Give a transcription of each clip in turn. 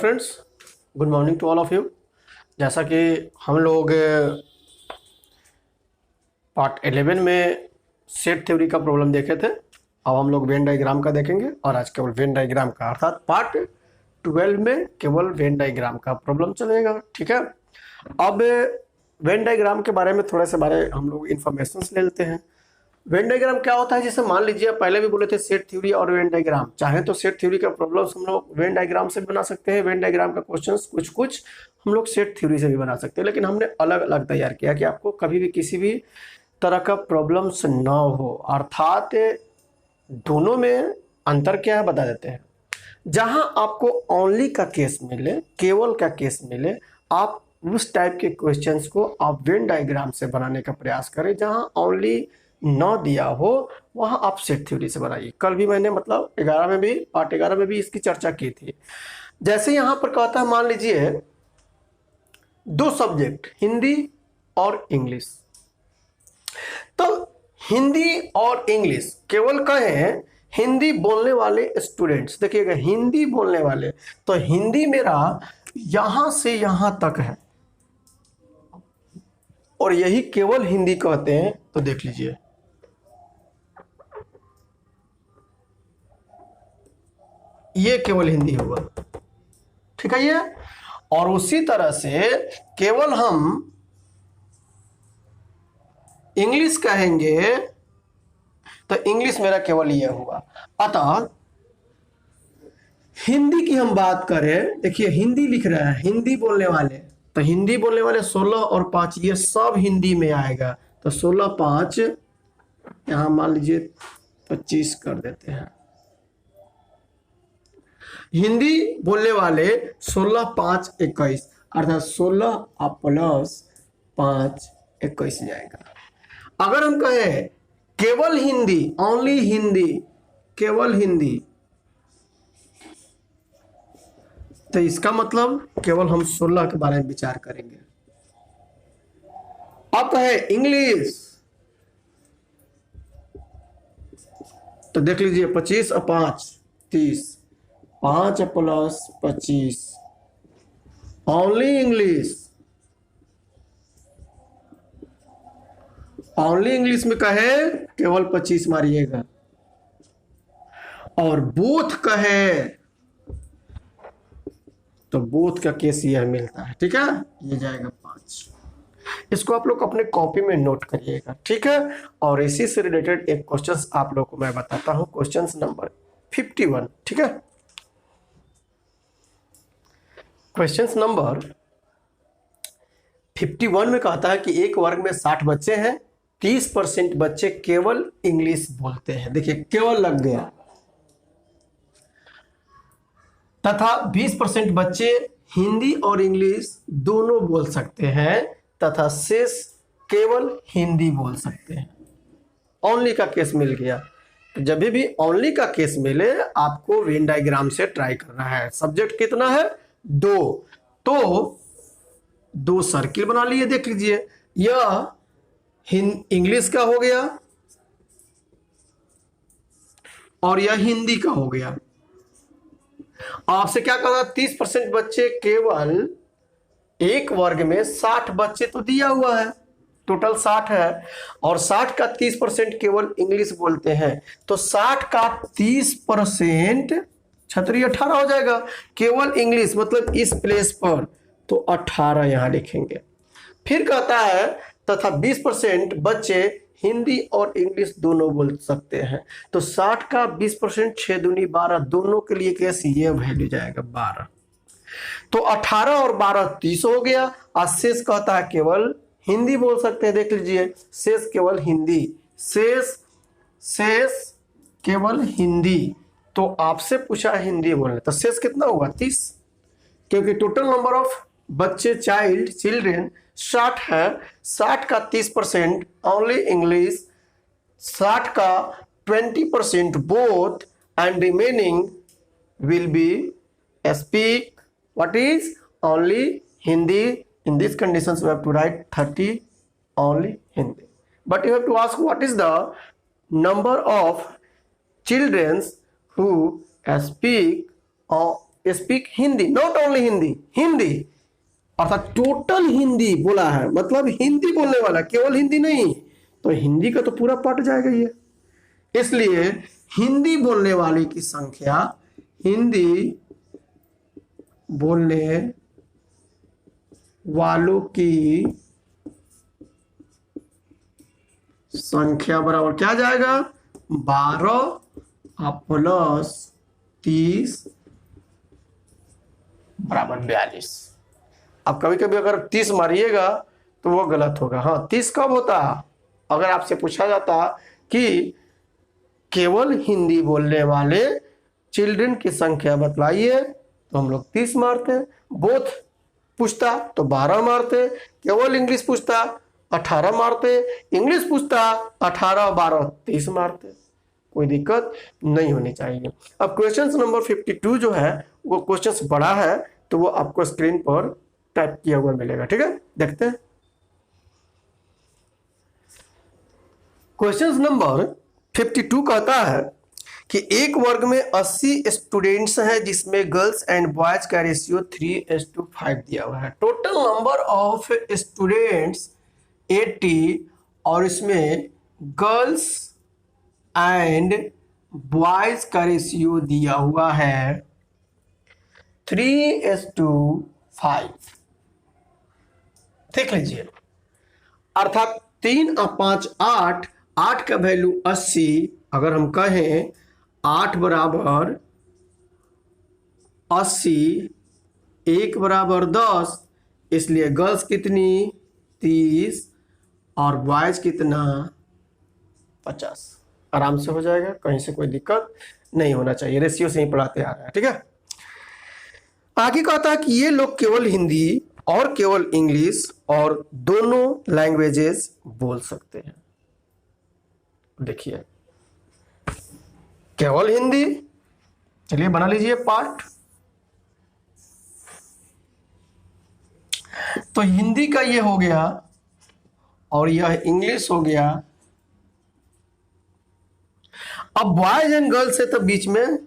Friends, good morning to all of you. जैसा कि हम लोग पार्ट 11 में सेट थ्योरी का प्रॉब्लम देखे थे, अब हम लोग वेन डायग्राम का देखेंगे और आज केवल वेन डायग्राम का, अर्थात पार्ट 12 में केवल वेन डायग्राम का प्रॉब्लम चलेगा। ठीक है, अब वेन डायग्राम के बारे में थोड़े से हम लोग इन्फॉर्मेशन ले लेते हैं। वेन डायग्राम क्या होता है, जैसे मान लीजिए पहले भी बोले थे सेट थ्योरी और वेन डायग्राम, चाहे तो सेट थ्योरी का प्रॉब्लम्स हम लोग वेन डायग्राम से बना सकते हैं, वेन डायग्राम का क्वेश्चंस कुछ कुछ हम लोग सेट थ्योरी से भी बना सकते हैं, लेकिन हमने अलग अलग तैयार किया कि आपको कभी भी किसी भी तरह का प्रॉब्लम्स ना हो। अर्थात दोनों में अंतर क्या है बता देते हैं। जहां आपको ओनली का केस मिले, केवल का केस मिले, आप उस टाइप के क्वेश्चंस को आप वेन डायग्राम से बनाने का प्रयास करें। जहां ओनली न दिया हो वहां आप सेट थ्योरी से बनाइए। कल भी मैंने मतलब 11 में भी, पार्ट 11 में भी इसकी चर्चा की थी। जैसे यहां पर कहता है, मान लीजिए दो सब्जेक्ट हिंदी और इंग्लिश, तो हिंदी और इंग्लिश केवल कहें हिंदी बोलने वाले स्टूडेंट्स, देखिएगा हिंदी बोलने वाले, तो हिंदी मेरा यहां से यहां तक है और यही केवल हिंदी कहते हैं। तो देख लीजिए ये केवल हिंदी हुआ, ठीक है ये। और उसी तरह से केवल हम इंग्लिश कहेंगे तो इंग्लिश मेरा केवल ये हुआ। अतः हिंदी की हम बात करें, देखिए हिंदी लिख रहा है, हिंदी बोलने वाले, तो हिंदी बोलने वाले 16 और 5 ये सब हिंदी में आएगा। तो 16 5 यहां मान लीजिए 25 कर देते हैं। हिंदी बोलने वाले 16 5 21, अर्थात 16 प्लस 5 21 जाएगा। अगर हम कहें केवल हिंदी, ओनली हिंदी, केवल हिंदी, तो इसका मतलब केवल हम 16 के बारे में विचार करेंगे। अब कहे इंग्लिश, तो देख लीजिए 25 और 5 30, 5 plus 25, only English. Only English में कहे केवल 25 मारिएगा, और बोथ कहे तो बोथ का केस यह मिलता है। ठीक है, ये जाएगा 5। इसको आप लोग अपने कॉपी में नोट करिएगा, ठीक है। और इसी से रिलेटेड एक क्वेश्चन आप लोग को मैं बताता हूं, क्वेश्चन नंबर 51, ठीक है। क्वेश्चन नंबर 51 में कहता है कि एक वर्ग में 60 बच्चे हैं, 30% बच्चे केवल इंग्लिश बोलते हैं, देखिए केवल लग गया, तथा 20% बच्चे हिंदी और इंग्लिश दोनों बोल सकते हैं, तथा शेष केवल हिंदी बोल सकते हैं। ओनली का केस मिल गया। तो जब भी ओनली का केस मिले आपको वेन डायग्राम से ट्राई करना है। सब्जेक्ट कितना है? 2, तो 2 सर्किल बना लिए। देख लीजिए यह इंग्लिश का हो गया और यह हिंदी का हो गया। आपसे क्या कहा, 30% बच्चे केवल एक वर्ग में 60 बच्चे तो दिया हुआ है, टोटल 60 है, और 60 का 30% केवल इंग्लिश बोलते हैं, तो 60 का 30% छतरी 18 हो जाएगा। केवल इंग्लिश मतलब इस प्लेस पर तो 18 यहां लिखेंगे। फिर कहता है तथा 20% बच्चे हिंदी और इंग्लिश दोनों बोल सकते हैं, तो 60 का 20% 6 दूनी 12, दोनों के लिए कैसे ये वैल्यू जाएगा 12। तो 18 और 12 30 हो गया। और शेष कहता है केवल हिंदी बोल सकते हैं। देख लीजिए शेष केवल हिंदी, शेष केवल हिंदी। तो आपसे पूछा हिंदी बोलने, तो शेष कितना होगा 30, क्योंकि टोटल नंबर ऑफ बच्चे चिल्ड्रेन 60 है। 60 का 30% ओनली इंग्लिश, 60 का 20% both, and remaining will be speak what is only Hindi. In these conditions we have to write 30 only Hindi, but you have to ask what is the number of children who speak speak Hindi, not only Hindi, Hindi अर्थात total Hindi बोला है, मतलब हिंदी बोलने वाला, केवल हिंदी नहीं। तो हिंदी का तो पूरा पार्ट जाएगा ये। इसलिए हिंदी बोलने वाले की संख्या, हिंदी बोलने वालों की संख्या बराबर क्या जाएगा, 12 प्लस 30 बराबर 42। अब कभी कभी अगर 30 मारिएगा तो वो गलत होगा। हाँ, 30 कब होता है, अगर आपसे पूछा जाता कि केवल हिंदी बोलने वाले चिल्ड्रन की संख्या बतलाइए तो हम लोग 30 मारते, बोथ पूछता तो 12 मारते, केवल इंग्लिश पूछता 18 मारते, इंग्लिश पूछता 18 12 30 मारते, कोई दिक्कत नहीं होनी चाहिए। अब क्वेश्चन नंबर 52 जो है वो क्वेश्चन बड़ा है, तो वो आपको स्क्रीन पर टाइप किया हुआ मिलेगा, ठीक है, देखते हैं। क्वेश्चन नंबर 52 कहता है कि एक वर्ग में 80 स्टूडेंट्स हैं जिसमें गर्ल्स एंड बॉयज का रेशियो 3:5 दिया हुआ है। टोटल नंबर ऑफ स्टूडेंट्स 80 और इसमें गर्ल्स एंड बॉयज का रेशियो दिया हुआ है 3:5। देख लीजिए, अर्थात 3 और 5 8, 8 का वैल्यू 80, अगर हम कहें 8 बराबर 80, 1 बराबर 10, इसलिए गर्ल्स कितनी 30 और बॉयज कितना 50। आराम से हो जाएगा, कहीं से कोई दिक्कत नहीं होना चाहिए, रेशियो से ही पढ़ाते आ रहे हैं, ठीक है। आगे कहता है कि ये लोग केवल हिंदी और केवल इंग्लिश और दोनों लैंग्वेजेस बोल सकते हैं। देखिए, केवल हिंदी, चलिए बना लीजिए पार्ट। तो हिंदी का ये हो गया और यह इंग्लिश हो गया। अब बॉयज एंड गर्ल्स है, तो बीच में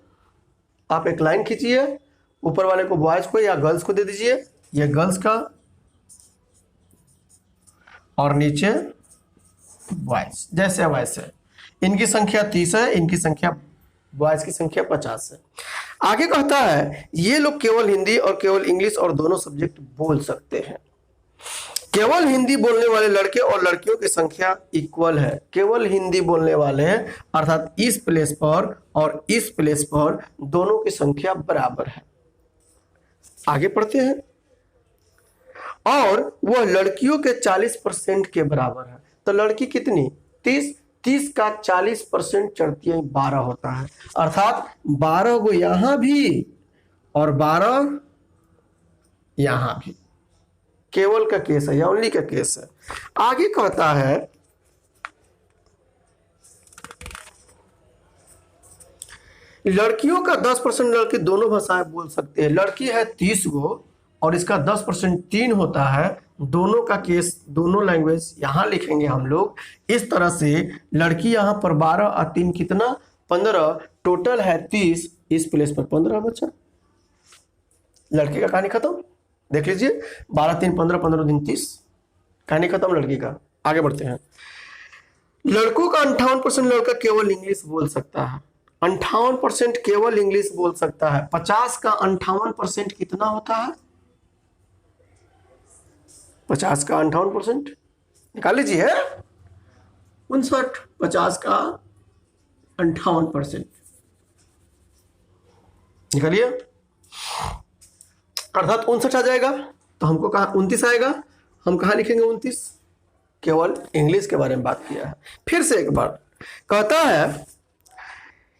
आप एक लाइन खींचिए, ऊपर वाले को बॉयज को या गर्ल्स को दे दीजिए, ये गर्ल्स का, और नीचे बॉयज, जैसे वैसे। इनकी संख्या 30 है, इनकी संख्या बॉयज की संख्या 50 है। आगे कहता है ये लोग केवल हिंदी और केवल इंग्लिश और दोनों सब्जेक्ट बोल सकते हैं। केवल हिंदी बोलने वाले लड़के और लड़कियों की संख्या इक्वल है। केवल हिंदी बोलने वाले हैं, अर्थात इस प्लेस पर और इस प्लेस पर दोनों की संख्या बराबर है। आगे पढ़ते हैं। और वह लड़कियों के 40% के बराबर है। तो लड़की कितनी 30 का 40% चढ़ती है 12 होता है, अर्थात 12 को यहां भी और 12 यहां भी। केवल का केस है या ओनली का केस है। आगे कहता है लड़कियों का 10% लड़की दोनों भाषाएं बोल सकते हैं। लड़की है 30 गो और इसका 10% 3 होता है। दोनों का केस, दोनों लैंग्वेज यहां लिखेंगे हम लोग इस तरह से। लड़की यहां पर 12 और 3 कितना 15, टोटल है 30, इस प्लेस पर 15 बचा। लड़की का कहानी खत्म। देख लीजिए 12 3 15, 15 दिन 30, कहानी खत्म लड़की का। आगे बढ़ते हैं। लड़कों का 58% लड़का केवल इंग्लिश बोल सकता है। 58% केवल इंग्लिश बोल सकता है। 50 का 58% कितना होता है? 50 का 58% निकाल लीजिए, 59। 50 का 58% निकालिए, अर्थात 59 आ जाएगा। तो हमको कहा 29 आएगा। हम कहा लिखेंगे 29? केवल इंग्लिश के बारे में बात किया है। फिर से एक बार कहता है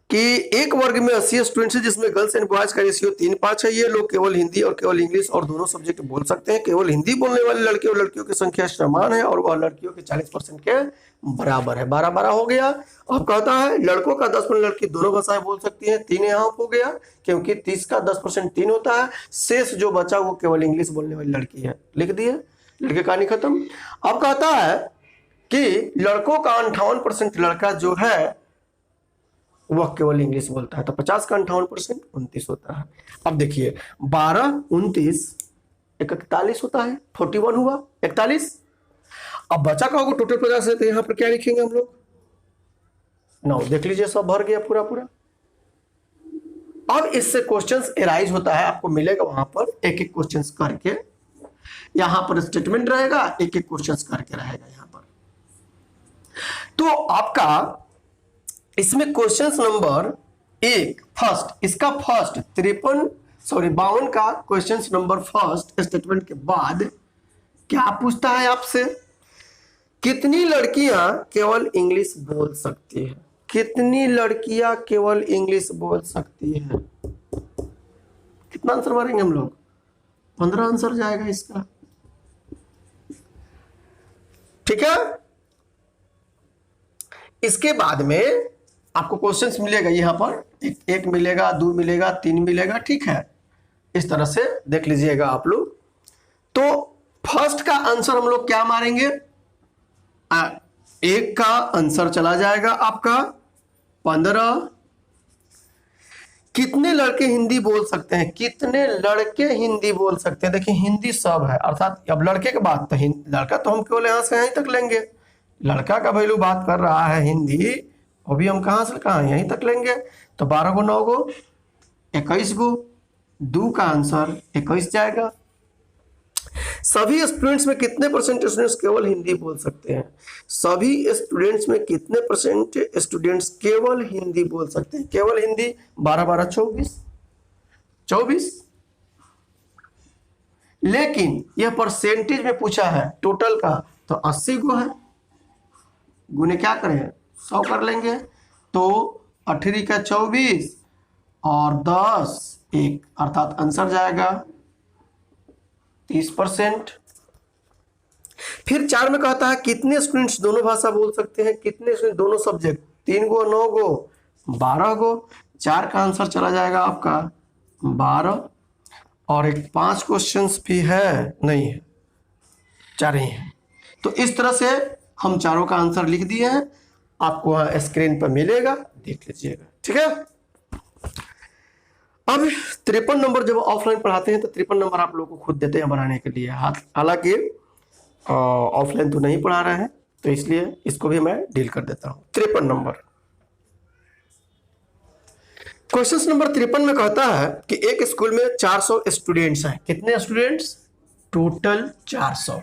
कि एक वर्ग में 80 स्टूडेंट्स है जिसमें गर्ल्स एंड बॉयज का रेशियो 3:5 है। ये लोग केवल हिंदी और केवल इंग्लिश और दोनों सब्जेक्ट बोल सकते हैं। केवल हिंदी बोलने वाले लड़के और लड़कियों की संख्या समान है और वह लड़कियों के 40% के बराबर है। 12-12 हो गया। अब कहता है लड़कों का 10% लड़की दोनों भाषाएं बोल सकती है। 3 यहाँ हो गया क्योंकि 30 का 10% 3 होता है। शेष जो बचा वो केवल इंग्लिश बोलने वाली लड़की है। लिख दिए, लड़के कहानी खत्म। अब कहता है कि लड़कों का 58% लड़का जो है वह केवल इंग्लिश बोलता है। तो 50 का 58% 29 होता है। अब देखिए 12 29 41 होता है, 41 हुआ 41। अब बचा का होगा टोटल 50 है, तो यहाँ पर क्या लिखेंगे हम लोग 9। देख लीजिए सब भर गया पूरा पूरा। अब इससे क्वेश्चंस एराइज होता है, आपको मिलेगा वहां पर एक एक क्वेश्चंस करके, यहां पर स्टेटमेंट रहेगा, एक एक क्वेश्चंस करके रहेगा यहां पर। तो आपका इसमें क्वेश्चंस नंबर 1 फर्स्ट, इसका फर्स्ट 52 का क्वेश्चंस नंबर फर्स्ट स्टेटमेंट के बाद क्या पूछता है आपसे, कितनी लड़कियां केवल इंग्लिश बोल सकती है? कितनी लड़कियां केवल इंग्लिश बोल सकती है? कितना आंसर मारेंगे हम लोग? 15 आंसर जाएगा इसका। ठीक है, इसके बाद में आपको क्वेश्चंस मिलेगा यहां पर, एक मिलेगा, 2 मिलेगा, 3 मिलेगा। ठीक है, इस तरह से देख लीजिएगा आप लोग। तो फर्स्ट का आंसर हम लोग क्या मारेंगे, 1 का आंसर चला जाएगा आपका 15। कितने लड़के हिंदी बोल सकते हैं? कितने लड़के हिंदी बोल सकते हैं? देखिए हिंदी सब है, अर्थात अब लड़के के बाद तो लड़का तो हम केवल यहां से यहीं तक लेंगे, लड़का का वैल्यू बात कर रहा है हिंदी, वो भी हम कहां से कहां यहीं तक लेंगे। तो 12 को 9 गो 21 गो, 2 का आंसर 21 जाएगा। सभी स्टूडेंट्स में कितने परसेंट स्टूडेंट्स केवल हिंदी बोल सकते हैं? सभी स्टूडेंट्स में कितने परसेंट स्टूडेंट्स केवल हिंदी बोल सकते हैं? केवल हिंदी 12 12 24। लेकिन यह परसेंटेज में पूछा है टोटल का, तो 80 गो है, गुने क्या करें 100 कर लेंगे, तो 18 का 24 और 10 1, अर्थात आंसर जाएगा 30%। फिर 4 में कहता है कितने स्टूडेंट्स दोनों भाषा बोल सकते हैं? कितने स्टूडेंट दोनों सब्जेक्ट? 3 गो 9 गो 12 गो, 4 का आंसर चला जाएगा आपका 12। और एक 5 क्वेश्चंस भी है, नहीं है, 4 ही है। तो इस तरह से हम चारों का आंसर लिख दिए हैं, आपको स्क्रीन पर मिलेगा, देख लीजिएगा। ठीक है, अब 53 नंबर जब ऑफलाइन पढ़ाते हैं तो 53 नंबर आप लोगों को खुद देते हैं बनाने के लिए, हालांकि ऑफलाइन तो नहीं पढ़ा रहे हैं, तो इसलिए इसको भी मैं डील कर देता हूं। 53 नंबर क्वेश्चन नंबर 53 में कहता है कि एक स्कूल में 400 स्टूडेंट्स हैं। कितने स्टूडेंट्स? टोटल 400,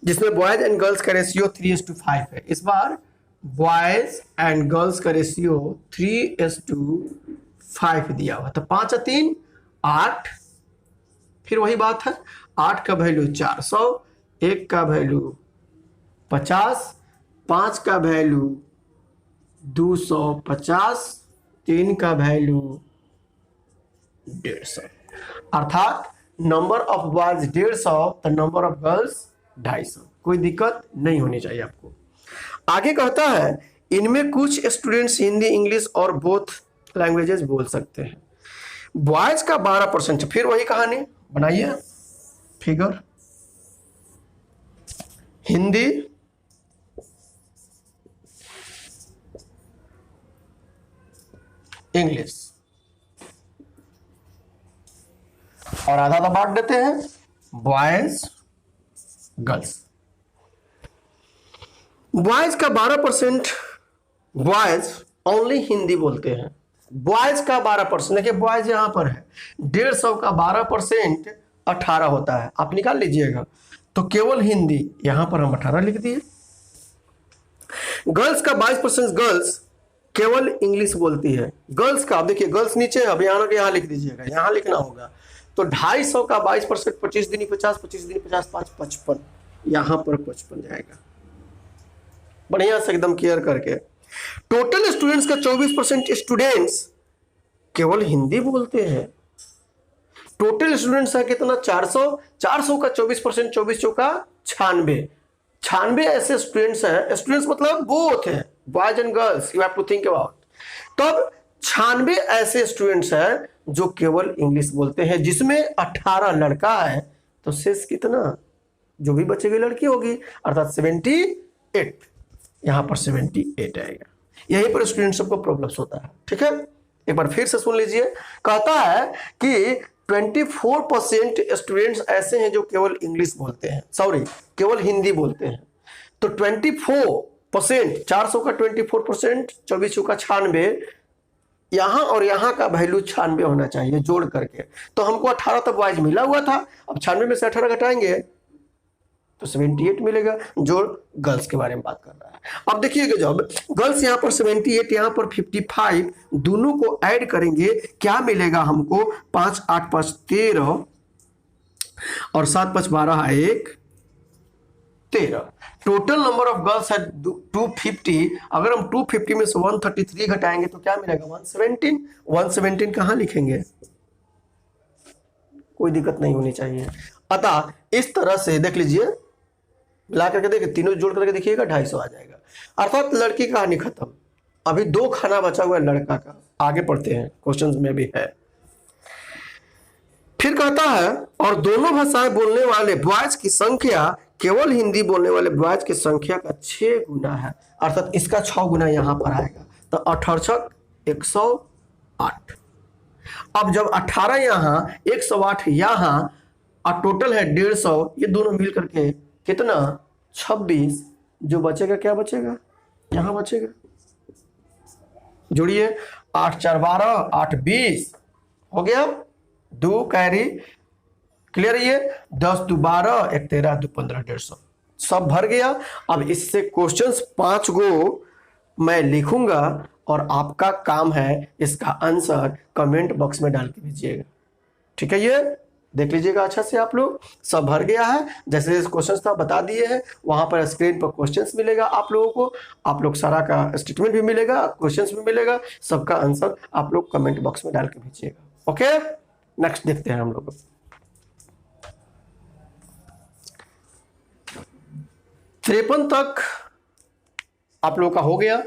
जिसमें बॉयज एंड गर्ल्स का रेशियो 3:5 है। इस बार बॉयज एंड गर्ल्स का रेशियो 3:5 दिया हुआ, तो 5 और 3 8। फिर वही बात है, 8 का वैल्यू 400, 1 का वैल्यू 50, 5 का वैल्यू 250, 3 का वैल्यू 150, अर्थात नंबर ऑफ बॉयज 150, तो नंबर ऑफ गर्ल्स 250। कोई दिक्कत नहीं होनी चाहिए आपको। आगे कहता है इनमें कुछ स्टूडेंट्स हिंदी इंग्लिश और बोथ लैंग्वेजेस बोल सकते हैं। बॉयज का 12%, फिर वही कहानी बनाइए फिगर, हिंदी इंग्लिश, और आधा आधा बांट देते हैं बॉयज गर्ल्स। बॉयज का 12% बॉयज ओनली हिंदी बोलते हैं। बॉयज का 12%, देखिए बॉयज यहां पर है, 150 का 12% 18 होता है, आप निकाल लीजिएगा, तो केवल हिंदी, यहां पर हम 18 लिख दिए। गर्ल्स का 22% गर्ल्स केवल इंग्लिश बोलती है। गर्ल्स का देखिए, गर्ल्स नीचे है, अब यहां लिख दीजिएगा, यहां लिखना होगा, तो 250 का 22%, 25 दूनी 50, 25 दूनी 50, 5 55, यहां पर 55 जाएगा, बढ़िया से एकदम क्लियर करके। टोटल स्टूडेंट्स का 24% स्टूडेंट्स केवल हिंदी बोलते हैं। टोटल स्टूडेंट्स है कितना? 400, 400 का 24%, 24 चौका 96, 96 ऐसे स्टूडेंट्स हैं। स्टूडेंट्स मतलब बोथ है, boys and girls, you have to think about. तो अब 96 ऐसे स्टूडेंट्स हैं जो केवल इंग्लिश बोलते हैं, जिसमें 18 लड़का है, तो शेष कितना? जो भी बचेगी लड़की होगी, अर्थात 78, यहां पर 78 आएगा। यहीं पर स्टूडेंट सबको प्रॉब्लम्स होता है। ठीक है, एक बार फिर से सुन लीजिए। कहता है कि 24% स्टूडेंट्स ऐसे हैं जो केवल इंग्लिश बोलते हैं, सॉरी केवल हिंदी बोलते हैं। तो 24%, 400 का 24%, 24 का 96, यहां और यहां का वैल्यू 96 होना चाहिए जोड़ करके। तो हमको 18 तक वाइज मिला हुआ था, अब 96 में से 18 घटाएंगे तो 78 मिलेगा, जो गर्ल्स के बारे में बात कर रहा है। अब देखिएगा, जब गर्ल्स यहाँ पर 78, यहाँ पर 55, दोनों को ऐड करेंगे क्या मिलेगा हमको, 5 8 5 13 और 7 5 12 1 13। टोटल नंबर ऑफ गर्ल्स है 250। अगर हम 250 में से 133 घटाएंगे तो क्या मिलेगा, 117। 117 कहाँ लिखेंगे, कोई दिक्कत नहीं होनी चाहिए। अतः इस तरह से देख लीजिए, मिला करके देखिए, तीनों जोड़ करके देखिएगा 250 आ जाएगा। अर्थात लड़की की कहानी खत्म। अभी 2 खाना बचा हुआ है लड़का का, आगे पढ़ते हैं, क्वेश्चंस में भी है। फिर कहता है, और दोनों भाषाएं बोलने वाले बॉयज की संख्या केवल हिंदी बोलने वाले बॉयज की संख्या का 6 गुना है। अर्थात इसका 6 गुना यहां पर आएगा, तो 18 108। अब जब 18 यहां 108 यहां और टोटल है 150, ये दोनों मिल करके कितना, 26। जो बचेगा क्या बचेगा, यहां बचेगा, जोड़िए, 8 4 12, 8 20 हो गया, 2 कैरी, क्लियर। ये 10 2 12, 1 13, 2 15, 150 सब भर गया। अब इससे क्वेश्चंस 5 गो मैं लिखूंगा और आपका काम है इसका आंसर कमेंट बॉक्स में डाल के भेजिएगा। ठीक है, ये देख लीजिएगा अच्छा से, आप लोग सब भर गया है। जैसे जैसे क्वेश्चंस था बता दिए हैं, वहां पर स्क्रीन पर क्वेश्चंस मिलेगा आप लोगों को, आप लोग सारा का स्टेटमेंट भी मिलेगा, क्वेश्चंस भी मिलेगा, सबका आंसर आप लोग कमेंट बॉक्स में डाल के भेजिएगा। ओके, नेक्स्ट देखते हैं हम लोग। 53 तक आप लोग का हो गया।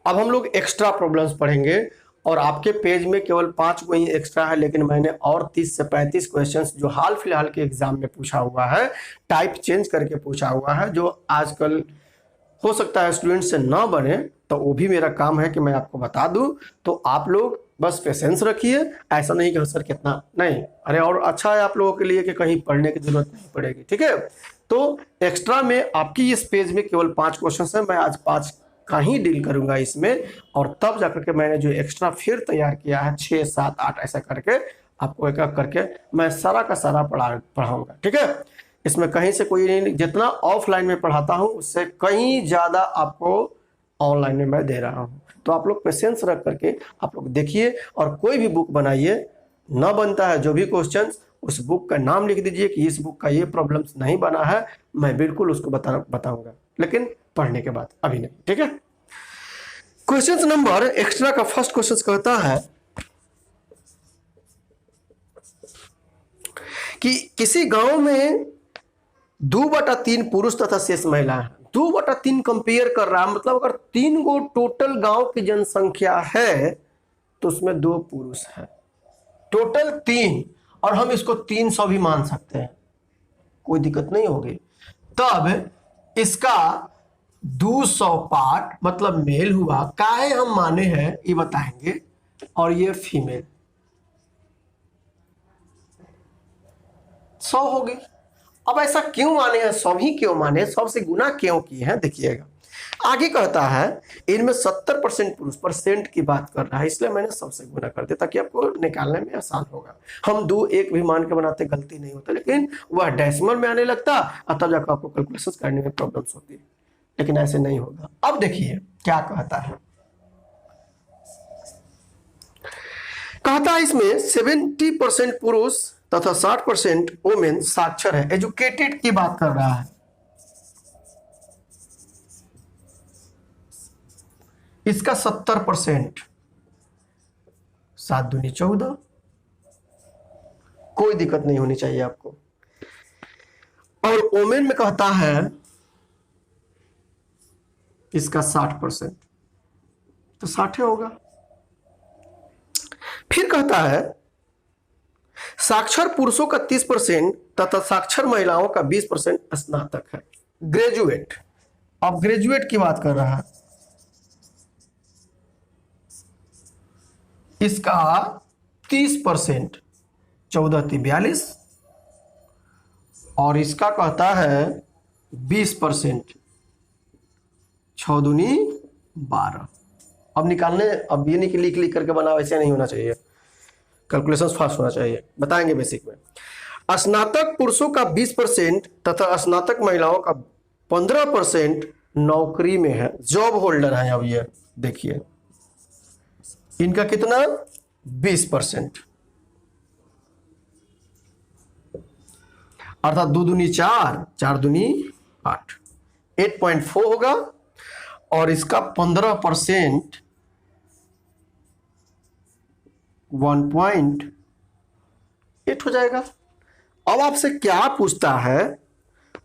अब हम लोग एक्स्ट्रा प्रॉब्लम्स पढ़ेंगे, और आपके पेज में केवल 5 को ही एक्स्ट्रा है, लेकिन मैंने और 30 से 35 क्वेश्चंस जो हाल फिलहाल के एग्जाम में पूछा हुआ है, टाइप चेंज करके पूछा हुआ है, जो आजकल हो सकता है स्टूडेंट से ना बने, तो वो भी मेरा काम है कि मैं आपको बता दूं। तो आप लोग बस पेशेंस रखिए, ऐसा नहीं कि सर कितना नहीं, अरे और अच्छा है आप लोगों के लिए कि कहीं पढ़ने की जरूरत नहीं पड़ेगी। ठीक है, तो एक्स्ट्रा में आपकी इस पेज में केवल 5 क्वेश्चन है, मैं आज 5 का ही डील करूंगा इसमें, और तब जाकर के मैंने जो एक्स्ट्रा फिर तैयार किया है 6 7 8 ऐसा करके आपको एक एक करके मैं सारा का सारा पढ़ाऊंगा। ठीक है, इसमें कहीं से कोई नहीं, जितना ऑफलाइन में पढ़ाता हूं उससे कहीं ज्यादा आपको ऑनलाइन में मैं दे रहा हूं। तो आप लोग पेशेंस रख करके आप लोग देखिए, और कोई भी बुक बनाइए, न बनता है जो भी क्वेश्चन, उस बुक का नाम लिख दीजिए कि इस बुक का ये प्रॉब्लम्स नहीं बना है, मैं बिल्कुल उसको बताऊंगा, लेकिन पढ़ने के बाद, अभी नहीं। ठीक है, क्वेश्चन नंबर एक्स्ट्रा का फर्स्ट क्वेश्चन कहता है कि किसी गांव में 2/3 पुरुष तथा शेष महिला है। 2/3 कंपेयर कर रहा है, मतलब अगर 3 गो टोटल गांव की जनसंख्या है तो उसमें 2 पुरुष है, टोटल 3, और हम इसको 300 भी मान सकते हैं, कोई दिक्कत नहीं होगी। तब इसका 200 पार्ट मतलब मेल हुआ, काहे हम माने हैं ये बताएंगे, और ये फीमेल 100 होगी। अब ऐसा क्यों माने हैं, 100 ही क्यों माने, 100 से गुना क्यों किए हैं, देखिएगा। आगे कहता है इनमें 70% पुरुष, परसेंट की बात कर रहा है, इसलिए मैंने 100 से गुना कर दिया ताकि आपको निकालने में आसान होगा। हम 2 1 भी मान के बनाते गलती नहीं होता, लेकिन वह डेसिमल में आने लगता और तब जाकर आपको कैलकुलेशन करने में प्रॉब्लम्स होती है, लेकिन ऐसे नहीं होगा। अब देखिए क्या कहता है, कहता है इसमें 70% पुरुष तथा 60% वुमेन साक्षर है, एजुकेटेड की बात कर रहा है। इसका 70%, 7 दूनी 14, कोई दिक्कत नहीं होनी चाहिए आपको। और वुमेन में कहता है इसका 60%, तो 60 होगा। फिर कहता है साक्षर पुरुषों का 30% तथा साक्षर महिलाओं का 20% स्नातक है, ग्रेजुएट। अब ग्रेजुएट की बात कर रहा है, इसका 30%, 14×3 = 42, और इसका कहता है 20%, 6×2 = 12। अब निकालने, अब ये नहीं कि लिख लिख करके बनाओ, ऐसे नहीं होना चाहिए, कैलकुलेशन फास्ट होना चाहिए। बताएंगे बेसिक में। स्नातक पुरुषों का 20% तथा स्नातक महिलाओं का 15% नौकरी में है, जॉब होल्डर है। अब ये देखिए, इनका कितना, 20%, अर्थात 2×2 = 4, 4×2 = 8, 8.4 होगा, और इसका 15% 1.8 हो जाएगा। अब आपसे क्या पूछता है,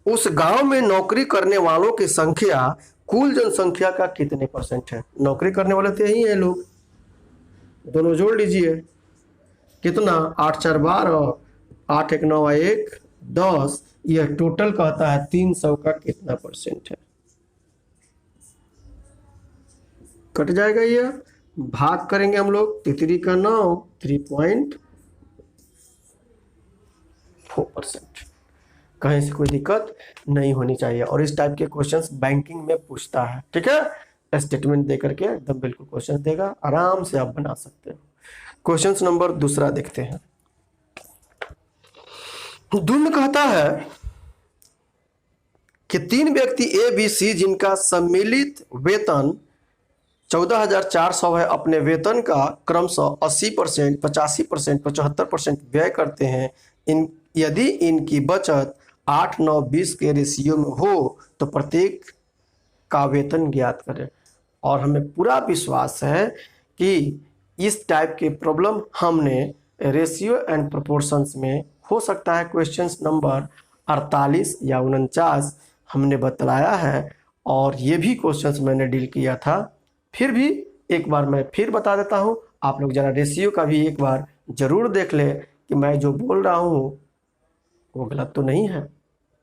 उस गांव में नौकरी करने वालों की संख्या कुल जनसंख्या का कितने % है। नौकरी करने वाले तो यही है लोग, दोनों जोड़ लीजिए, कितना, 8×4 = 12, 8×1 = 1, 10, यह टोटल कहता है 300 का कितना % है। कट जाएगा, ये भाग करेंगे हम लोग, 3 का 9, 3.4%। कहीं से कोई दिक्कत नहीं होनी चाहिए, और इस टाइप के क्वेश्चंस बैंकिंग में पूछता है, ठीक है। स्टेटमेंट दे करके एकदम बिल्कुल क्वेश्चन देगा, आराम से आप बना सकते हो। क्वेश्चन नंबर दूसरा देखते हैं। में कहता है कि 3 व्यक्ति ए बी सी जिनका सम्मिलित वेतन 14,400 है, अपने वेतन का क्रमशः 80%, 85%, 75% व्यय करते हैं। यदि इनकी बचत 8, 9, 20 के रेशियो में हो तो प्रत्येक का वेतन ज्ञात करें। और हमें पूरा विश्वास है कि इस टाइप के प्रॉब्लम हमने रेशियो एंड प्रोपोर्शंस में, हो सकता है क्वेश्चंस नंबर 48 या 49 हमने बतलाया है, और ये भी क्वेश्चंस मैंने डील किया था। फिर भी एक बार मैं फिर बता देता हूँ, आप लोग जरा रेशियो का भी एक बार जरूर देख ले कि मैं जो बोल रहा हूँ वो गलत तो नहीं है,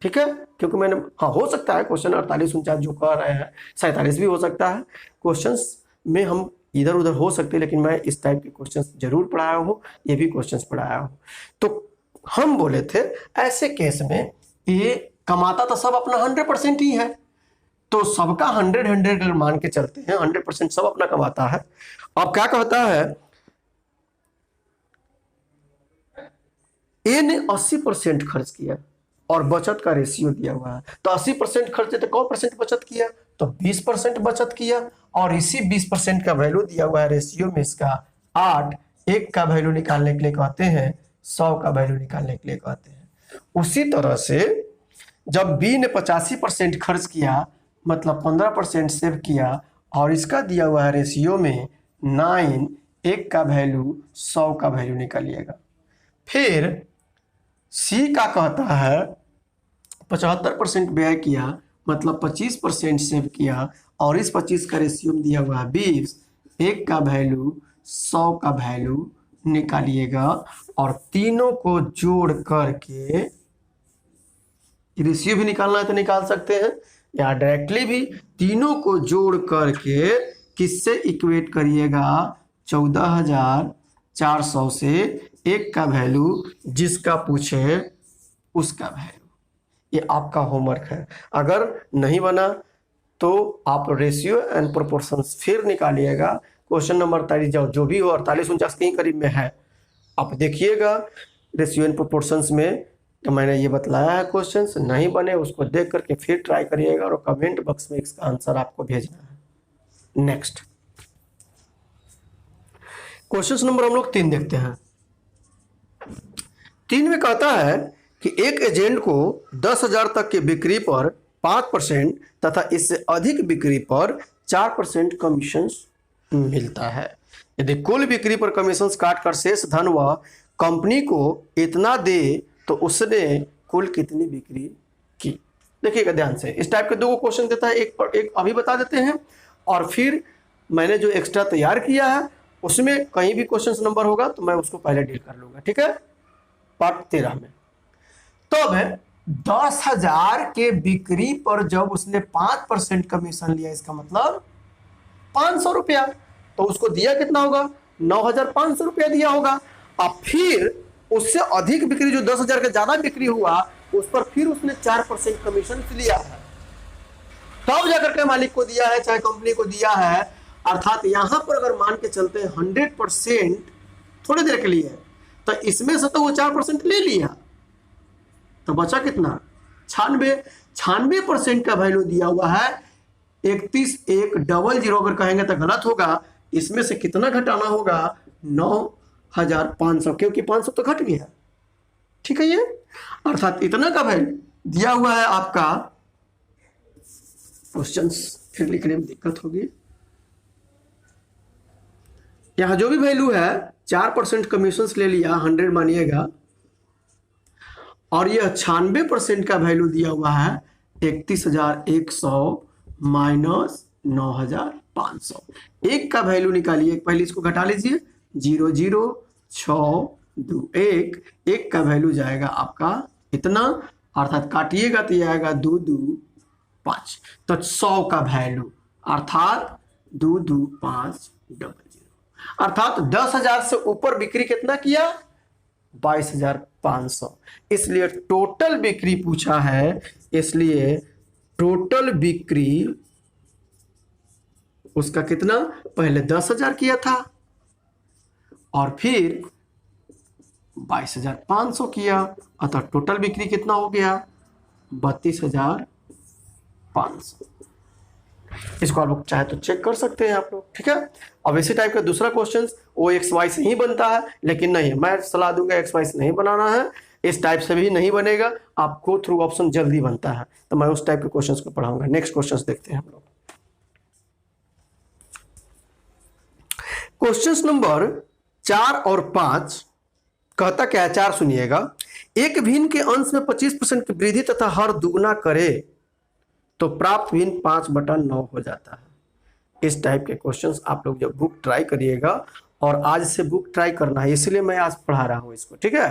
ठीक है। क्योंकि मैंने, हाँ, हो सकता है क्वेश्चन 48, 49 जो कह रहे हैं 47 भी हो सकता है, क्वेश्चंस में हम इधर उधर हो सकते हैं, लेकिन मैं इस टाइप के क्वेश्चंस जरूर पढ़ाया हूँ, ये भी क्वेश्चंस पढ़ाया हूँ। तो हम बोले थे ऐसे केस में ये कमाता तो सब अपना 100% ही है, तो सबका 100 अगर मान के चलते हैं, 100% सब अपना कमाता है। अब क्या कहता है, ए ने 80% खर्च किया और बचत का रेशियो दिया हुआ है, तो 80% खर्च तो कौन % बचत किया, तो 20% बचत किया, और इसी 20% का वैल्यू दिया हुआ है रेशियो में इसका 8, 1 का वैल्यू निकालने के लिए कहते हैं, 100 का वैल्यू निकालने के लिए कहते हैं। उसी तरह से जब बी ने 85% खर्च किया, मतलब 15% सेव किया, और इसका दिया हुआ है रेशियो में 9, 1 का वैल्यू 100 का वैल्यू निकालिएगा। फिर सी का कहता है 75% व्यय किया, मतलब 25% सेव किया, और इस 25 का रेशियो में दिया हुआ है 20, 1 का वैल्यू 100 का वैल्यू निकालिएगा, और तीनों को जोड़ करके रेशियो भी निकालना है तो निकाल सकते हैं, या डायरेक्टली भी तीनों को जोड़ करके किससे इक्वेट करिएगा, 14,400 से 1 का वैल्यू जिसका पूछे उसका वैल्यू। ये आपका होमवर्क है। अगर नहीं बना तो आप रेशियो एंड प्रोपोर्शंस फिर निकालिएगा। क्वेश्चन नंबर 48 जो भी हो, 48, 49 के ही करीब में है, आप देखिएगा रेशियो एंड प्रोपोर्शंस में। तो मैंने ये बतलाया है, क्वेश्चंस नहीं बने उसको देख करके फिर ट्राई करिएगा, और कमेंट बॉक्स में इसका आंसर आपको भेजना है। नेक्स्ट क्वेश्चन नंबर हम लोग 3 देखते हैं। 3 में कहता है कि एक एजेंट को 10,000 तक की बिक्री पर 5% तथा इससे अधिक बिक्री पर 4% कमीशन मिलता है। यदि कुल बिक्री पर कमीशन काट कर शेष धन वह कंपनी को इतना दे तो उसने कुल कितनी बिक्री की। देखिएगा ध्यान से, इस टाइप के 2 क्वेश्चन देता है, एक अभी बता देते हैं, और फिर मैंने जो एक्स्ट्रा तैयार किया है उसमें कहीं भी क्वेश्चन नंबर होगा तो मैं उसको पहले डील कर लूंगा, ठीक है। पार्ट 13 में तो अब 10,000 के बिक्री पर जब उसने 5% कमीशन लिया, इसका मतलब 500 रुपया, तो उसको दिया कितना होगा, 9,500 रुपया दिया होगा। अब फिर उससे अधिक बिक्री, जो 10,000 का ज्यादा बिक्री हुआ, उस पर फिर उसने 4% कमीशन लिया है, तब जाकर के मालिक को दिया है, चाहे कंपनी को दिया है। अर्थात यहां पर अगर मान के चलते हैं 100% थोड़ी देर के लिए, तो इसमें से तो वो 4% ले लिया, तो बचा कितना? 96% का वैल्यू दिया हुआ है। 31,100 अगर कहेंगे तो गलत होगा। इसमें से कितना घटाना होगा? 9,500, क्योंकि 500 तो घट गया। ठीक है, ये अर्थात इतना का वैल्यू दिया हुआ है आपका। क्वेश्चंस फिर लिखने में दिक्कत होगी। यहां जो भी वैल्यू है 4% कमीशन ले लिया, 100 मानिएगा, और यह 96% का वैल्यू दिया हुआ है 31,100 माइनस 9,500। एक का वैल्यू निकालिए, पहले इसको घटा लीजिए, 0,0,6,2,1। एक का वैल्यू जाएगा आपका इतना, अर्थात काटिएगा तो ये आएगा 2,2,5। तो 100 का वैल्यू अर्थात 2,2,5,00, अर्थात 10,000 से ऊपर बिक्री कितना किया? 22,500। इसलिए टोटल बिक्री पूछा है, इसलिए टोटल बिक्री उसका कितना? पहले 10,000 किया था और फिर 22,500 किया, अतः टोटल बिक्री कितना हो गया? 32,500। इसको आप लोग चाहे तो चेक कर सकते हैं आप लोग। ठीक है, अब इसी टाइप का दूसरा क्वेश्चन वो XY से ही बनता है, लेकिन नहीं, मैं सलाह दूंगा XY से नहीं बनाना है, इस टाइप से भी नहीं बनेगा, आपको थ्रू ऑप्शन जल्दी बनता है, तो मैं उस टाइप के क्वेश्चंस को पढ़ाऊंगा। नेक्स्ट क्वेश्चंस देखते हैं हम लोग। क्वेश्चंस नंबर 4 और 5 कहता क्या है? 4 सुनिएगा। एक भिन्न के अंश में 25% की वृद्धि तथा हर दुगना करे तो प्राप्त भिन्न 5/9 हो जाता है। इस टाइप के क्वेश्चंस आप लोग जब बुक ट्राई करिएगा, और आज से बुक ट्राई करना है, इसलिए मैं आज पढ़ा रहा हूं इसको। ठीक है,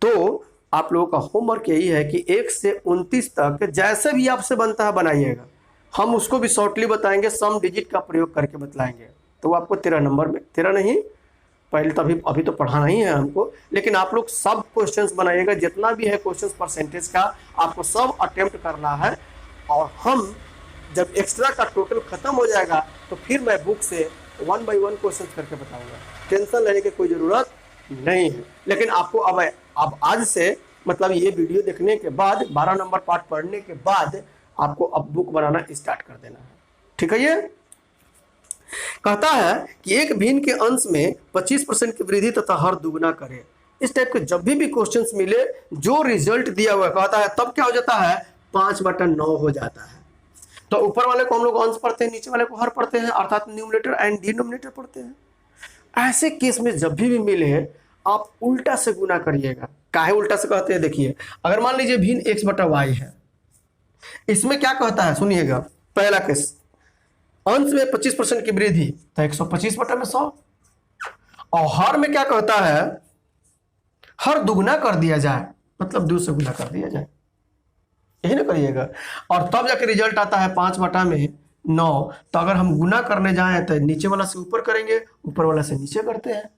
तो आप लोगों का होमवर्क यही है कि 1 से 29 तक जैसे भी आपसे बनता है बनाइएगा। हम उसको भी शॉर्टली बताएंगे, सम डिजिट का प्रयोग करके बतलाएंगे, तो आपको 13 नंबर में, 13 नहीं, पहले तो अभी तो पढ़ाना ही है हमको, लेकिन आप लोग सब क्वेश्चंस बनाइएगा, जितना भी है क्वेश्चंस परसेंटेज का आपको सब अटेम्प्ट करना है। और हम जब एक्स्ट्रा का टोटल खत्म हो जाएगा तो फिर मैं बुक से 1 by 1 क्वेश्चन करके बताऊंगा, टेंशन लेने की कोई ज़रूरत नहीं है। लेकिन आपको अब आज से, मतलब ये वीडियो देखने के बाद, 12 नंबर पार्ट पढ़ने के बाद आपको अब बुक बनाना स्टार्ट कर देना है। ठीक है, ये कहता है कि एक भिन्न के अंश में 25% की वृद्धि तथा हर दुगना करे। इस टाइप के जब भी क्वेश्चंस मिले, जो रिजल्ट दिया हुआ कहता है, तब क्या हो जाता है? 5/9 हो जाता है। तो ऊपर वाले को हम लोग अंश पढ़ते हैं, नीचे वाले को हर पढ़ते हैं, अर्थात न्यूमरेटर एंड डिनोमिनेटर पढ़ते हैं। ऐसे केस में जब भी मिले आप उल्टा से गुना करिएगा। काहे उल्टा से कहते हैं? देखिए, अगर मान लीजिए भिन्न x/y है, इसमें क्या कहता है सुनिएगा। पहला केस, अंश में 25% की वृद्धि, तो 125/100। और हर में क्या कहता है? हर दुगना कर दिया जाए, मतलब 2 से गुना कर दिया जाए, यही ना करिएगा। और तब जाके रिजल्ट आता है 5/9। तो अगर हम गुना करने जाएं तो नीचे वाला से ऊपर करेंगे, ऊपर वाला से नीचे करते हैं।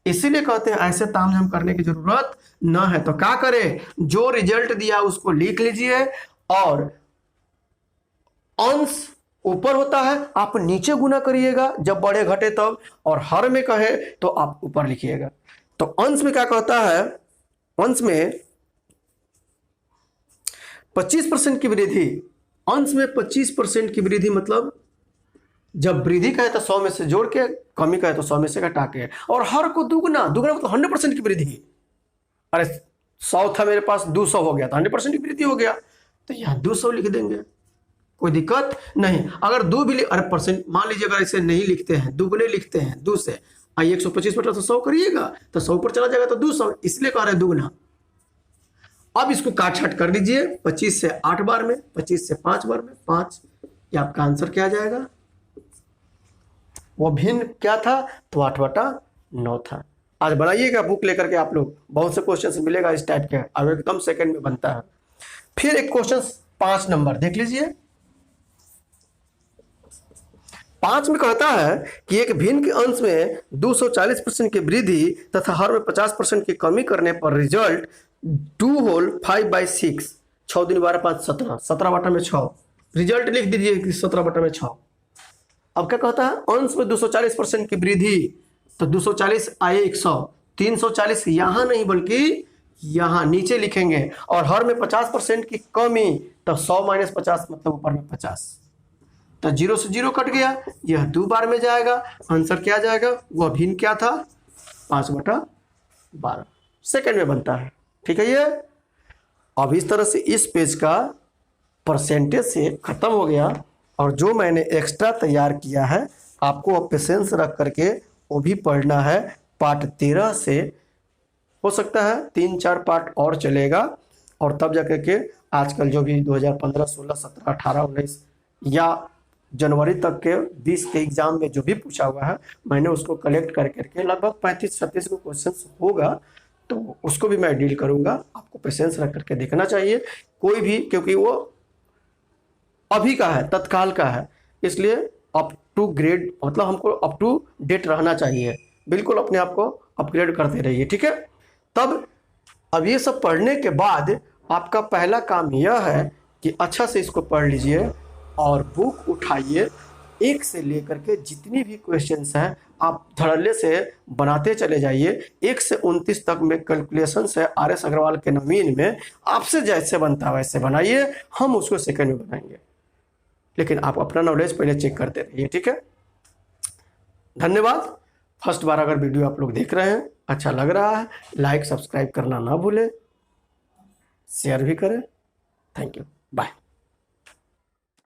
इसीलिए कहते हैं ऐसे तामझाम करने की जरूरत ना है। तो क्या करें? जो रिजल्ट दिया उसको लिख लीजिए, और अंश ऊपर होता है आप नीचे गुना करिएगा जब बड़े घटे तब, और हर में कहे तो आप ऊपर लिखिएगा। तो अंश में क्या कहता है? अंश में 25% की वृद्धि, अंश में 25% की वृद्धि मतलब जब वृद्धि कहे तो 100 में से जोड़ के, कमी कहे तो 100 में से घटा के, और हर को दुगना, दुगना मतलब 100% की वृद्धि। अरे 100 था मेरे पास, 200 हो गया तो 100% की वृद्धि हो गया, तो यहां 200 लिख देंगे, कोई दिक्कत नहीं। अगर 2 भी अरे परसेंट मान लीजिए, अगर इसे नहीं लिखते हैं, दुगने लिखते हैं 2 से, 125/100 करिएगा तो 100 पर चला जाएगा तो 200, इसलिए कह रहे दुगना। अब इसको काट छाट कर लीजिए, 25 से 8 बार में, 25 से 5 बार में 5, ये आपका आंसर क्या आ जाएगा? वो भिन्न क्या था? तो 8/9 था। आज बनाइएगा बुक लेकर के आप लोग, बहुत से क्वेश्चंस मिलेगा इस टाइप के, अब एकदम सेकंड में बनता है। फिर एक क्वेश्चन 5 नंबर देख लीजिए। 5 में कहता है कि एक भिन्न के अंश में 240% की वृद्धि तथा हर में 50% की कमी करने पर रिजल्ट 2 होल 5/6, 6 दूनी 12 5 17, 17 बटा में 6, रिजल्ट लिख दीजिए 17 बटा में 6। अब क्या कहता है, अंश में 240% की वृद्धि, तो 240 आए 100, 340 यहां नहीं बल्कि यहां नीचे लिखेंगे, और हर में 50% की कमी, तो 100 - 50 मतलब ऊपर में 50, तो 0 से 0 कट गया, यह 2 बार में जाएगा, आंसर क्या जाएगा, वह भिन्न क्या था 5/12 सेकंड में बनता है। ठीक है, ये अब इस तरह से इस पेज का परसेंटेज से खत्म हो गया, और जो मैंने एक्स्ट्रा तैयार किया है आपको अब पेशेंस रख करके वो भी पढ़ना है। पार्ट 13 से हो सकता है 3-4 पार्ट और चलेगा, और तब जाकर के आजकल जो भी 2015, 16, 17, 18, 19 या जनवरी तक के 20 के एग्जाम में जो भी पूछा हुआ है मैंने उसको कलेक्ट कर करके लगभग 35-36 को क्वेश्चन होगा, तो उसको भी मैं डील करूंगा। आपको पेशेंस रख करके देखना चाहिए कोई भी, क्योंकि वो अभी का है, तत्काल का है, इसलिए अप टू ग्रेड मतलब हमको अप टू डेट रहना चाहिए, बिल्कुल अपने आप को अपग्रेड करते रहिए। ठीक है, तब अब ये सब पढ़ने के बाद आपका पहला काम यह है कि अच्छा से इसको पढ़ लीजिए और बुक उठाइए, एक से लेकर के जितनी भी क्वेश्चंस हैं आप धड़ल्ले से बनाते चले जाइए। 1 से 29 तक में कैलकुलेशंस है RS अग्रवाल के नवीन में, आपसे जैसे बनता है वैसे बनाइए, हम उसको सेकंड में बनाएंगे, लेकिन आप अपना नॉलेज पहले चेक करते रहिए। ठीक है, धन्यवाद। फर्स्ट बार अगर वीडियो आप लोग देख रहे हैं, अच्छा लग रहा है, लाइक सब्सक्राइब करना ना भूलें, शेयर भी करें। Thank you, bye.